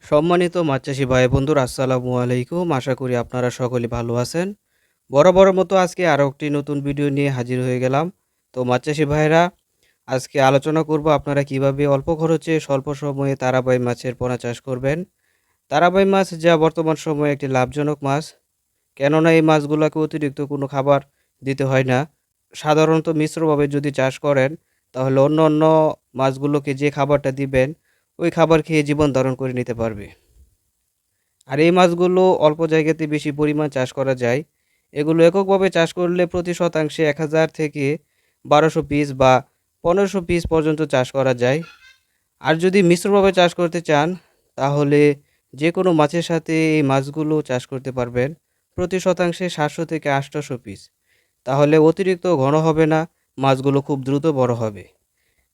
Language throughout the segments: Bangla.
সম্মানিত মাছ চাষি ভাই বন্ধুরা, আসসালামু আলাইকুম। আশা করি আপনারা সকলে ভালো আছেন। বরাবরের মতো আজকে আরও একটি নতুন ভিডিও নিয়ে হাজির হয়ে গেলাম। তো মাছ চাষি ভাইরা, আজকে আলোচনা করব আপনারা কিভাবে অল্প খরচে স্বল্প সময়ে তারাবাই মাছের পোনা চাষ করবেন। তারাবাই মাছ যা বর্তমান সময়ে একটি লাভজনক মাছ, কেননা এই মাছগুলোকে অতিরিক্ত কোনো খাবার দিতে হয় না। সাধারণত মিশ্রভাবে যদি চাষ করেন, তাহলে অন্য অন্য মাছগুলোকে যে খাবারটা দিবেন, ওই খাবার খেয়ে জীবন ধারণ করে নিতে পারবে। আর এই মাছগুলো অল্প জায়গাতে বেশি পরিমাণ চাষ করা যায়। এগুলো এককভাবে চাষ করলে প্রতি শতাংশে ১,০০০ থেকে ১,২০০ পিস বা ১৫০০ পিস পর্যন্ত চাষ করা যায়। আর যদি মিশ্রভাবে চাষ করতে চান, তাহলে যে কোনো মাছের সাথে এই মাছগুলো চাষ করতে পারবেন। প্রতি শতাংশে ৭০০ থেকে ৮০০ পিস। তাহলে অতিরিক্ত ঘন হবে না, মাছগুলো খুব দ্রুত বড় হবে।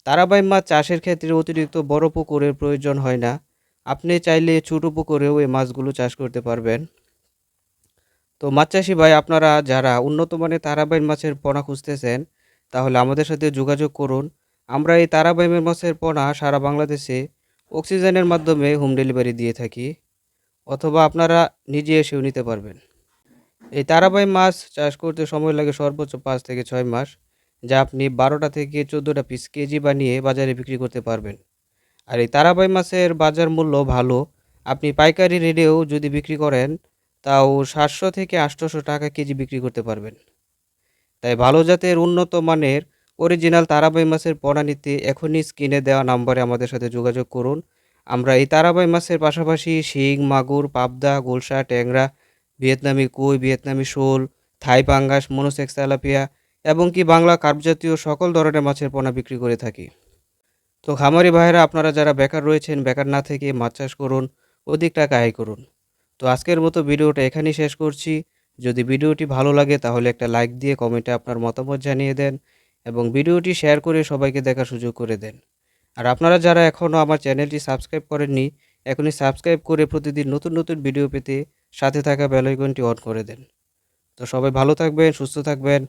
তারাবাই মাছ চাষের ক্ষেত্রে অতিরিক্ত বড় পুকুরের প্রয়োজন হয় না। আপনি চাইলে ছোট পুকুরেও এই মাছগুলো চাষ করতে পারবেন। তো মাছ চাষি ভাই, আপনারা যারা উন্নত মানের তারাবাই মাছের পোনা খুঁজতেছেন, তাহলে আমাদের সাথে যোগাযোগ করুন। আমরা এই তারাবাই মাছের পোনা সারা বাংলাদেশে অক্সিজেনের মাধ্যমে হোম ডেলিভারি দিয়ে থাকি, অথবা আপনারা নিজে এসেও নিতে পারবেন। এই তারাবাই মাছ চাষ করতে সময় লাগে সর্বোচ্চ ৫ থেকে ৬ মাস, যা আপনি ১২টা থেকে ১৪টা পিস কেজি বানিয়ে বাজারে বিক্রি করতে পারবেন। আর এই তারাবাই মাছের বাজার মূল্য ভালো। আপনি পাইকারি রেটেও যদি বিক্রি করেন, তাও ৭০০ থেকে ৮০০ টাকা কেজি বিক্রি করতে পারবেন। তাই ভালো জাতের উন্নত মানের অরিজিনাল তারাবাই মাছের পোনা নিতে এখনই স্ক্রিনে দেওয়া নম্বরে আমাদের সাথে যোগাযোগ করুন। আমরা এই তারাবাই মাছের পাশাপাশি শিং, মাগুর, পাবদা, গুলশা, ট্যাংরা, ভিয়েতনামি কই, ভিয়েতনামি শোল, থাই পাঙ্গাস, মনোসেক্স তেলাপিয়া এবং কি বাংলা কার্প জাতীয় সকল ধরনের মাছের পোনা বিক্রি করে থাকি। তো খামারি ভাইয়েরা, আপনারা যারা বেকার রয়েছেন, বেকার না থেকে মাছ চাষ করুন, অধিক টাকা আয় করুন। তো আজকের মতো ভিডিওটা এখানেই শেষ করছি। যদি ভিডিওটি ভালো লাগে, তাহলে একটা লাইক দিয়ে কমেন্টে আপনার মতামত জানিয়ে দেন এবং ভিডিওটি শেয়ার করে সবাইকে দেখার সুযোগ করে দেন। আর আপনারা যারা এখনও আমার চ্যানেলটি সাবস্ক্রাইব করেননি, এখনই সাবস্ক্রাইব করে প্রতিদিন নতুন নতুন ভিডিও পেতে সাথে থাকা বেল আইকনটি অন করে দেন। তো সবাই ভালো থাকবেন, সুস্থ থাকবেন।